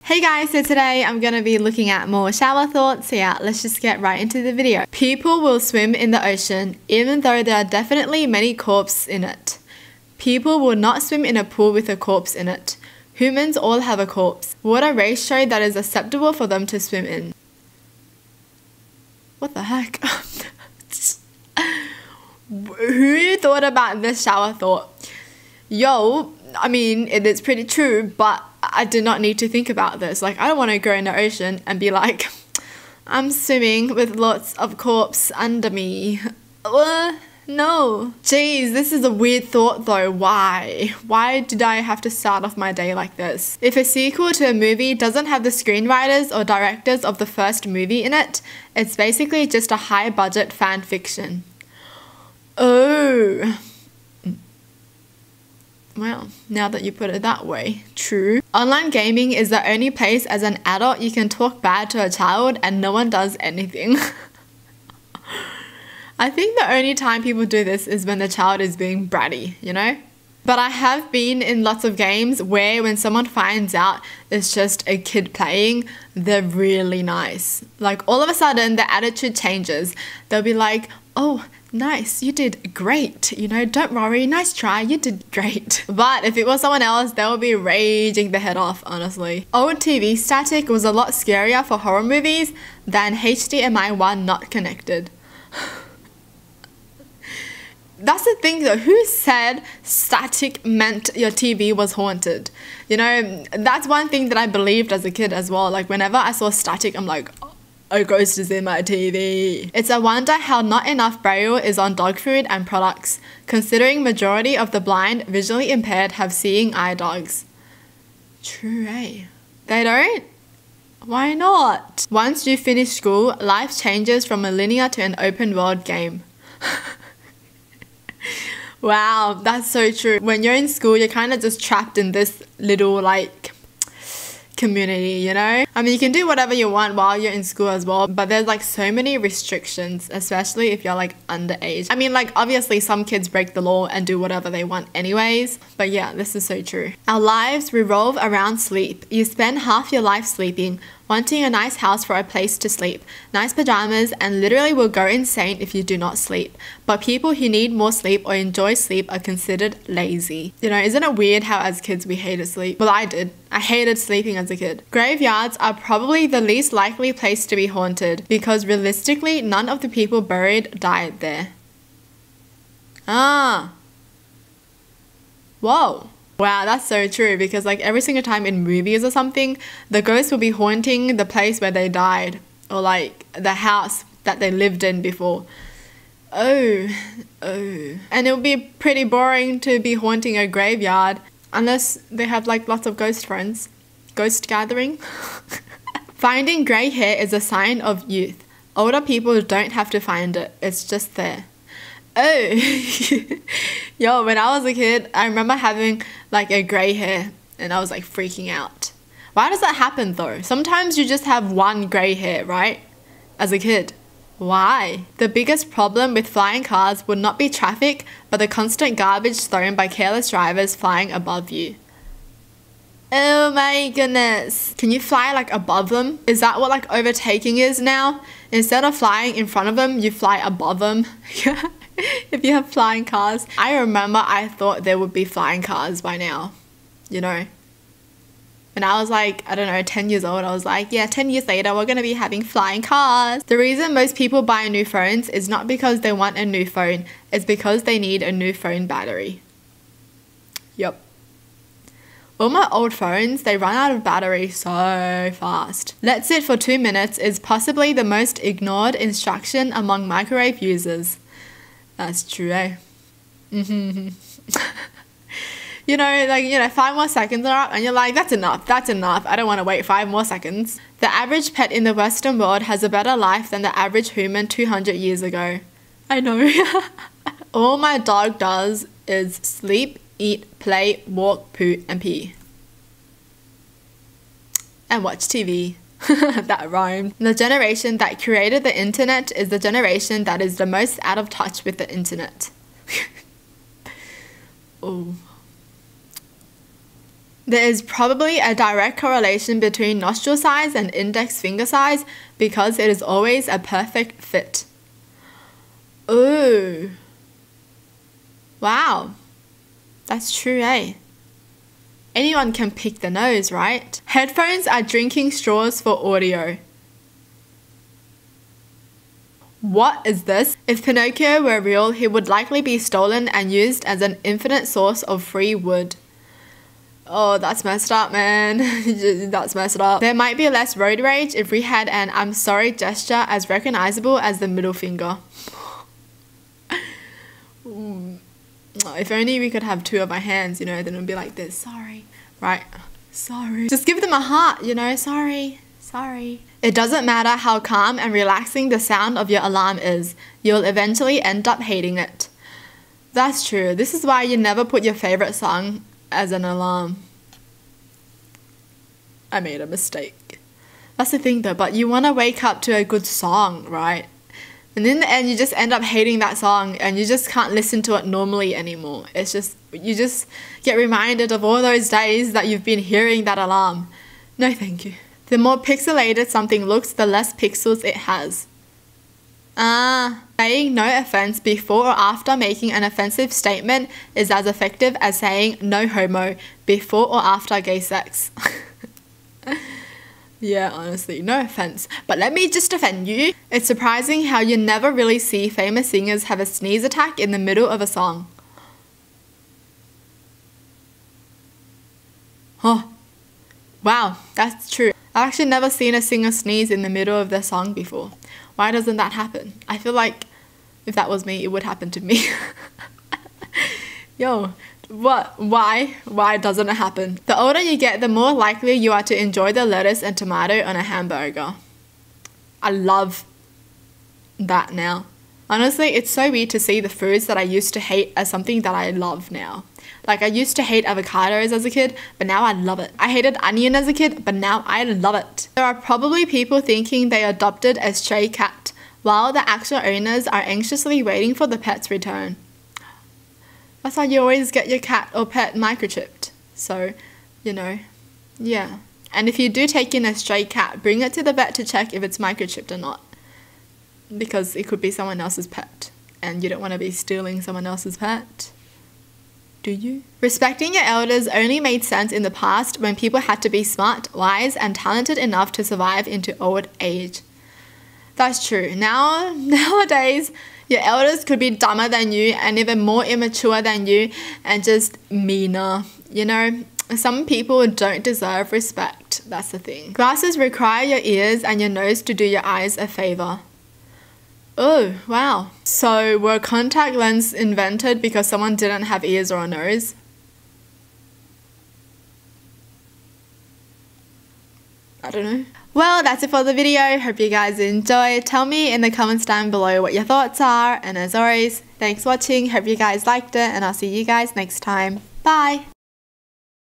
Hey guys, so today I'm going to be looking at more shower thoughts, so yeah, let's just get right into the video. People will swim in the ocean, even though there are definitely many corpses in it. People will not swim in a pool with a corpse in it. Humans all have a corpse. Water ratio that is acceptable for them to swim in. What the heck? Who thought about this shower thought? Yo, I mean, it is pretty true, but I did not need to think about this. Like, I don't want to go in the ocean and be like, I'm swimming with lots of corpse under me. No. Jeez, this is a weird thought though. Why? Why did I have to start off my day like this? If a sequel to a movie doesn't have the screenwriters or directors of the first movie in it, it's basically just a high-budget fan fiction. Oh. Well, now that you put it that way, true. Online gaming is the only place as an adult you can talk bad to a child and no one does anything. I think the only time people do this is when the child is being bratty, you know? But I have been in lots of games where when someone finds out it's just a kid playing, they're really nice. Like all of a sudden the attitude changes. They'll be like, oh, nice, you did great, you know, don't worry, nice try, you did great. But if it was someone else, they would be raging their head off, honestly. Old TV static was a lot scarier for horror movies than HDMI 1 not connected. That's the thing though, who said static meant your TV was haunted? You know, that's one thing that I believed as a kid as well. Like whenever I saw static, I'm like, a ghost is in my TV. It's a wonder how not enough braille is on dog food and products, considering majority of the blind, visually impaired have seeing eye dogs. True, eh? They don't? Why not? Once you finish school, life changes from a linear to an open world game. Wow, that's so true. When you're in school, you're kind of just trapped in this little like community, you know? I mean, you can do whatever you want while you're in school as well, but there's like so many restrictions, especially if you're like underage. I mean, like obviously some kids break the law and do whatever they want anyways, but yeah, this is so true. Our lives revolve around sleep. You spend half your life sleeping, wanting a nice house for a place to sleep, nice pajamas, and literally will go insane if you do not sleep. But people who need more sleep or enjoy sleep are considered lazy. You know, isn't it weird how as kids we hated sleep? Well, I did. I hated sleeping as a kid. Graveyards are probably the least likely place to be haunted because realistically, none of the people buried died there. Ah. Whoa. Wow, that's so true because like every single time in movies or something, the ghost will be haunting the place where they died or like the house that they lived in before. Oh. And it would be pretty boring to be haunting a graveyard unless they have like lots of ghost friends. Ghost gathering. Finding grey hair is a sign of youth. Older people don't have to find it, it's just there. Oh. Yo, when I was a kid, I remember having like a grey hair and I was like freaking out. Why does that happen though? Sometimes you just have one grey hair, right? As a kid. Why? The biggest problem with flying cars would not be traffic, but the constant garbage thrown by careless drivers flying above you. Oh my goodness. Can you fly like above them? Is that what like overtaking is now? Instead of flying in front of them, you fly above them. If you have flying cars. I remember I thought there would be flying cars by now, you know. When I was like, I don't know, 10 years old, I was like, yeah, 10 years later, we're going to be having flying cars. The reason most people buy new phones is not because they want a new phone. It's because they need a new phone battery. Yup. All my old phones, they run out of battery so fast. Let's sit for 2 minutes is possibly the most ignored instruction among microwave users. That's true, eh? You know, like, you know, 5 more seconds are up and you're like, that's enough, I don't want to wait 5 more seconds. The average pet in the Western world has a better life than the average human 200 years ago. I know. All my dog does is sleep, eat, play, walk, poo, and pee. And watch TV. That rhymed. The generation that created the internet is the generation that is the most out of touch with the internet. Oh. There is probably a direct correlation between nostril size and index finger size because it is always a perfect fit. Ooh. Wow. That's true, eh? Anyone can pick the nose, right? Headphones are drinking straws for audio. What is this? If Pinocchio were real, he would likely be stolen and used as an infinite source of free wood. Oh, that's messed up, man. That's messed up. There might be less road rage if we had an I'm sorry gesture as recognizable as the middle finger. If only we could have two of our hands, you know, then it would be like this. Sorry. Right. Sorry. Just give them a heart, you know. Sorry. Sorry. It doesn't matter how calm and relaxing the sound of your alarm is. You'll eventually end up hating it. That's true. This is why you never put your favorite song as an alarm. I made a mistake. That's the thing though, but you want to wake up to a good song, right? And in the end, you just end up hating that song and you just can't listen to it normally anymore. It's just, you just get reminded of all those days that you've been hearing that alarm. No, thank you. The more pixelated something looks, the less pixels it has. Saying no offense before or after making an offensive statement is as effective as saying no homo before or after gay sex. Yeah, honestly, no offense. But let me just offend you. It's surprising how you never really see famous singers have a sneeze attack in the middle of a song. Oh, wow, that's true. I've actually never seen a singer sneeze in the middle of their song before. Why doesn't that happen? I feel like if that was me, it would happen to me. Yo, what? Why? Why doesn't it happen? The older you get, the more likely you are to enjoy the lettuce and tomato on a hamburger. I love that now. Honestly, it's so weird to see the foods that I used to hate as something that I love now. Like, I used to hate avocados as a kid, but now I love it. I hated onion as a kid, but now I love it. There are probably people thinking they adopted a stray cat, while the actual owners are anxiously waiting for the pet's return. That's why you always get your cat or pet microchipped. So, you know, yeah. And if you do take in a stray cat, bring it to the vet to check if it's microchipped or not. Because it could be someone else's pet, and you don't want to be stealing someone else's pet. Do you? Respecting your elders only made sense in the past when people had to be smart, wise, and talented enough to survive into old age. That's true. Nowadays, your elders could be dumber than you and even more immature than you and just meaner. You know, some people don't deserve respect. That's the thing. Glasses require your ears and your nose to do your eyes a favor. Oh, wow. So were contact lenses invented because someone didn't have ears or a nose? I don't know. Well, that's it for the video. Hope you guys enjoyed. Tell me in the comments down below what your thoughts are. And as always, thanks for watching. Hope you guys liked it. And I'll see you guys next time. Bye.